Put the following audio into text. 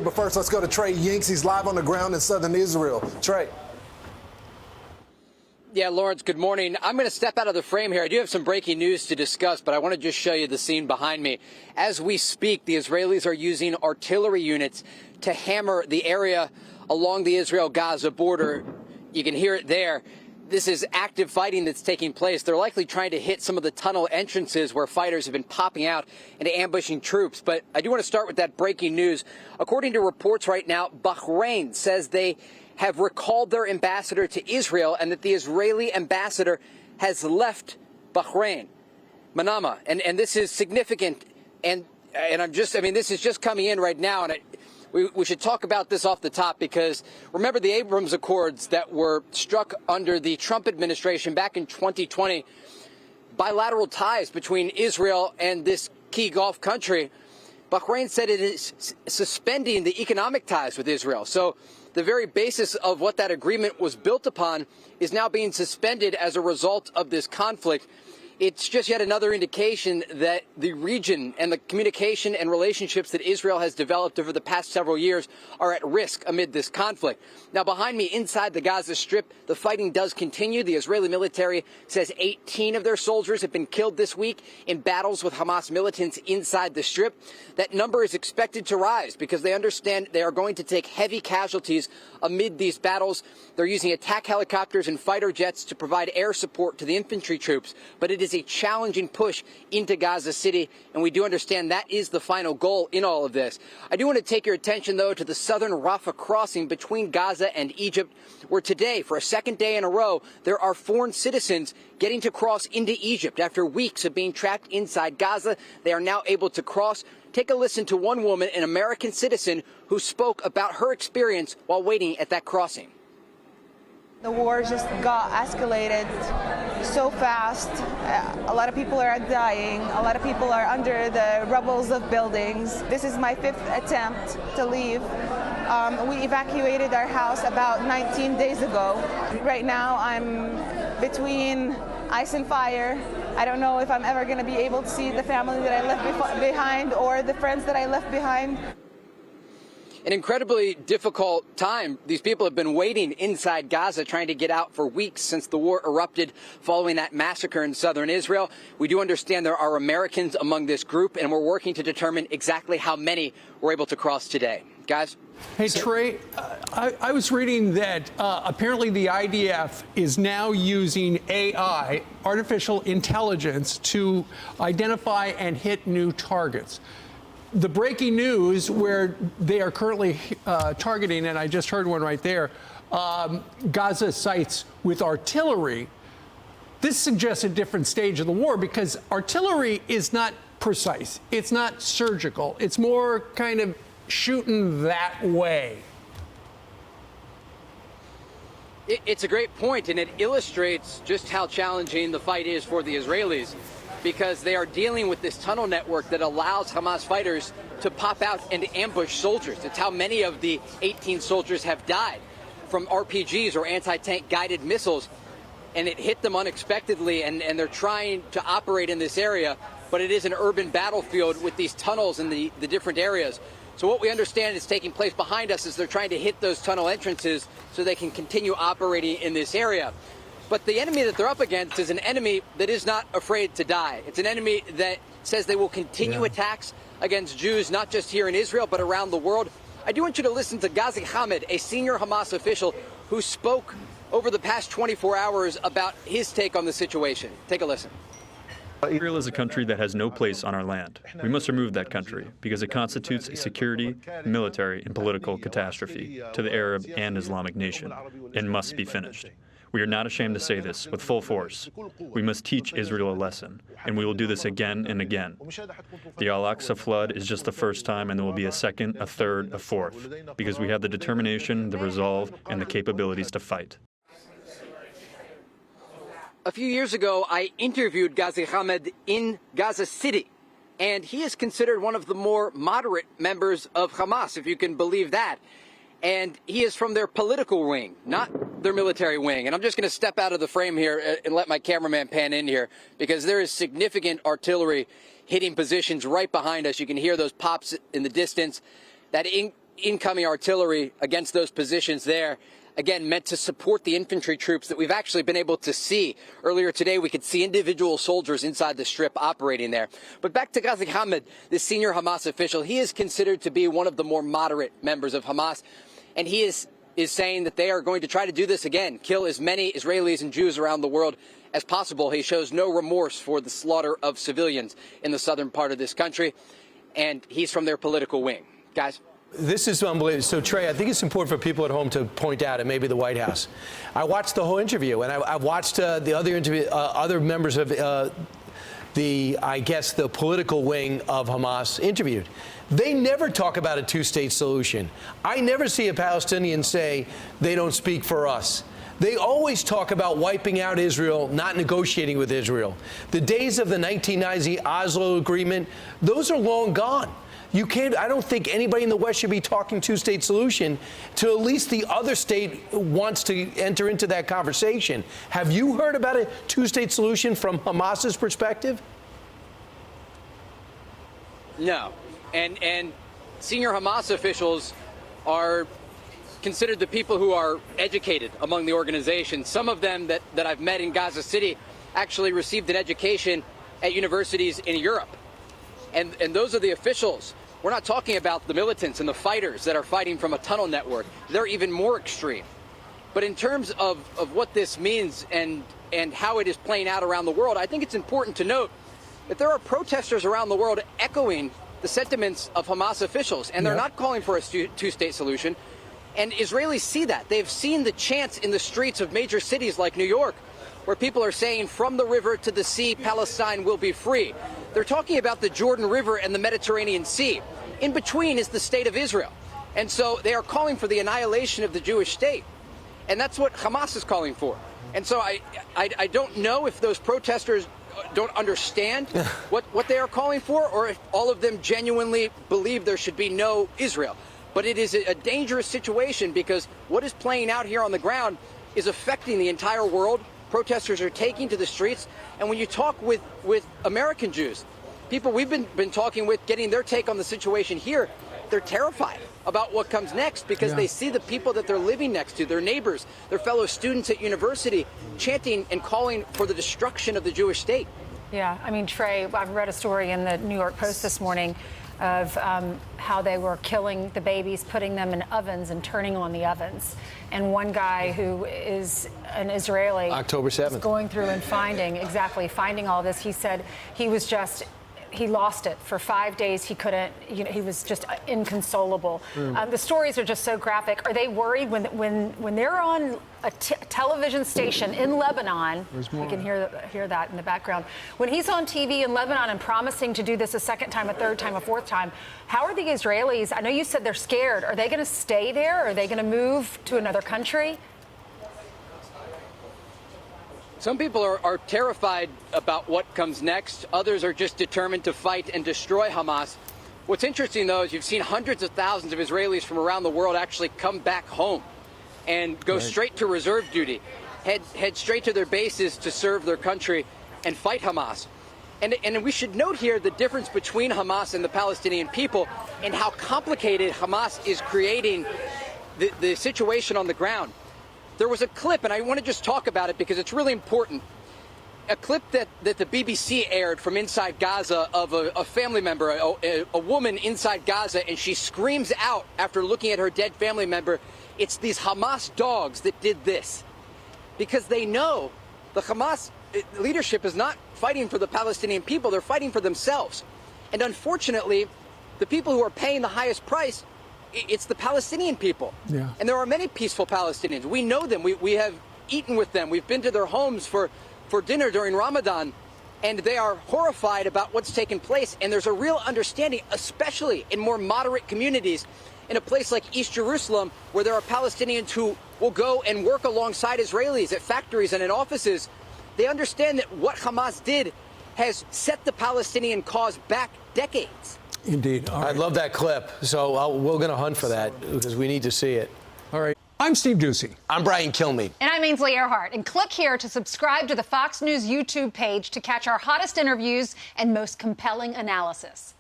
But first, let's go to Trey Yingst. He's live on the ground in southern Israel. Trey. Yeah, Lawrence, good morning. I'm going to step out of the frame here. I do have some breaking news to discuss, but I want to just show you the scene behind me. As we speak, the Israelis are using artillery units to hammer the area along the Israel-Gaza border. You can hear it there. This is active fighting that's taking place. They're likely trying to hit some of the tunnel entrances where fighters have been popping out and ambushing troops. But I do want to start with that breaking news. According to reports right now, Bahrain says they have recalled their ambassador to Israel and that the Israeli ambassador has left Bahrain, Manama. And this is significant. And this is just coming in right now. And we should talk about this off the top because remember the Abrams Accords that were struck under the Trump administration back in 2020, bilateral ties between Israel and this key Gulf country. Bahrain said it is suspending the economic ties with Israel. So the very basis of what that agreement was built upon is now being suspended as a result of this conflict. It's just yet another indication that the region and the communication and relationships that Israel has developed over the past several years are at risk amid this conflict. Now, behind me, inside the Gaza Strip, the fighting does continue. The Israeli military says 18 of their soldiers have been killed this week in battles with Hamas militants inside the Strip. That number is expected to rise because they understand they are going to take heavy casualties amid these battles. They're using attack helicopters and fighter jets to provide air support to the infantry troops, but it is a challenging push into Gaza City, and we do understand that is the final goal in all of this. I do want to take your attention, though, to the southern Rafah crossing between Gaza and Egypt, where today, for a second day in a row, there are foreign citizens getting to cross into Egypt. After weeks of being trapped inside Gaza, they are now able to cross. Take a listen to one woman, an American citizen, who spoke about her experience while waiting at that crossing. The war just got escalated so fast. A lot of people are dying. A lot of people are under the rubbles of buildings. This is my 5th attempt to leave. We evacuated our house about 19 days ago. Right now I'm between ice and fire. I don't know if I'm ever going to be able to see the family that I left behind or the friends that I left behind. An incredibly difficult time. These people have been waiting inside Gaza, trying to get out for weeks since the war erupted following that massacre in southern Israel. We do understand there are Americans among this group, and we're working to determine exactly how many were able to cross today. Guys? Hey, Trey, I was reading that apparently the IDF is now using AI, artificial intelligence, to identify and hit new targets. The breaking news where they are currently targeting, and I just heard one right there, Gaza sites with artillery. This suggests a different stage of the war because artillery is not precise. It's not surgical. It's more kind of shooting that way. It's a great point, and it illustrates just how challenging the fight is for the Israelis, because they are dealing with this tunnel network that allows Hamas fighters to pop out and ambush soldiers. It's how many of the 18 soldiers have died from RPGs or anti-tank guided missiles, and it hit them unexpectedly, and they're trying to operate in this area, but it is an urban battlefield with these tunnels in the different areas. So what we understand is taking place behind us is they're trying to hit those tunnel entrances so they can continue operating in this area. But the enemy that they're up against is an enemy that is not afraid to die. It's an enemy that says they will continue attacks against Jews, not just here in Israel, but around the world. I do want you to listen to Ghazi Hamid, a senior Hamas official who spoke over the past 24 hours about his take on the situation. Take a listen. Israel is a country that has no place on our land. We must remove that country because it constitutes a security, military, and political catastrophe to the Arab and Islamic nation and must be finished. We are not ashamed to say this with full force. We must teach Israel a lesson, and we will do this again and again. The Al-Aqsa flood is just the first time, and there will be a second, a third, a fourth, because we have the determination, the resolve, and the capabilities to fight. A few years ago, I interviewed Ghazi Hamid in Gaza City, and he is considered one of the more moderate members of Hamas, if you can believe that. And he is from their political wing, not their military wing. And I'm just going to step out of the frame here and let my cameraman pan in here, because there is significant artillery hitting positions right behind us. You can hear those pops in the distance. That incoming artillery against those positions there, again, meant to support the infantry troops that we've actually been able to see. Earlier today, we could see individual soldiers inside the strip operating there. But back to Ghazi Hamid, the senior Hamas official, he is considered to be one of the more moderate members of Hamas, and he is saying that they are going to try to do this again, kill as many Israelis and Jews around the world as possible. He shows no remorse for the slaughter of civilians in the southern part of this country, and he's from their political wing. Guys? This is unbelievable. So, Trey, I think it's important for people at home to point out, and maybe the White House. I watched the whole interview, and I watched the other interview, other members of the political wing of Hamas interviewed. They never talk about a two-state solution. I never see a Palestinian say they don't speak for us. They always talk about wiping out Israel, not negotiating with Israel. The days of the 1990 Oslo Agreement, those are long gone. You can't, I don't think anybody in the West should be talking two-state solution till at least the other state wants to enter into that conversation. Have you heard about a two-state solution from Hamas's perspective? No. And senior Hamas officials are considered the people who are educated among the organization. Some of them that I've met in Gaza City actually received an education at universities in Europe. And those are the officials. We're not talking about the militants and the fighters that are fighting from a tunnel network. They're even more extreme. But in terms of what this means and how it is playing out around the world, I think it's important to note that there are protesters around the world echoing the sentiments of Hamas officials, and they're not calling for a two-state solution. And Israelis see that. They've seen the chants in the streets of major cities like New York, where people are saying, from the river to the sea, Palestine will be free. They're talking about the Jordan River and the Mediterranean Sea. In between is the state of Israel. And so they are calling for the annihilation of the Jewish state. And that's what Hamas is calling for. And so I don't know if those protesters don't understand what they are calling for, or if all of them genuinely believe there should be no Israel. But it is a dangerous situation, because what is playing out here on the ground is affecting the entire world. Protesters are taking to the streets. And when you talk with American Jews, people we've been talking with, getting their take on the situation here, they're terrified about what comes next, because they see the people that they're living next to, their neighbors, their fellow students at university, chanting and calling for the destruction of the Jewish state. Yeah, I mean, Trey, I've read a story in the New York Post this morning of how they were killing the babies, putting them in ovens and turning on the ovens. And one guy who is an Israeli, October 7th, going through and finding all this, he said he lost it for 5 days. He couldn't, he was just inconsolable. The stories are just so graphic. Are they worried when they're on a television station in Lebanon? We can hear that in the background. When he's on TV in Lebanon and promising to do this a second time, a third time, a fourth time, how are the Israelis? I know you said they're scared. Are they going to stay there? Are they going to move to another country? Some people are terrified about what comes next. Others are just determined to fight and destroy Hamas. What's interesting, though, is you've seen hundreds of thousands of Israelis from around the world actually come back home and go straight to reserve duty, head straight to their bases to serve their country and fight Hamas. And we should note here the difference between Hamas and the Palestinian people, and how complicated Hamas is creating the situation on the ground. There was a clip, and I want to just talk about it because it's really important. A clip that the BBC aired from inside Gaza of a family member, a woman inside Gaza, and she screams out after looking at her dead family member, it's these Hamas dogs that did this. Because they know the Hamas leadership is not fighting for the Palestinian people, they're fighting for themselves. And unfortunately, the people who are paying the highest price, it's the Palestinian people. Yeah. And there are many peaceful Palestinians. We know them. We have eaten with them. We've been to their homes for dinner during Ramadan. And they are horrified about what's taken place. And there's a real understanding, especially in more moderate communities, in a place like East Jerusalem, where there are Palestinians who will go and work alongside Israelis at factories and in offices. They understand that what Hamas did has set the Palestinian cause back decades. Indeed. I love that clip. So we're going to hunt for that because we need to see it. All right. I'm Steve Doocy. I'm Brian Kilmeade. And I'm Ainsley Earhart. And click here to subscribe to the Fox News YouTube page to catch our hottest interviews and most compelling analysis.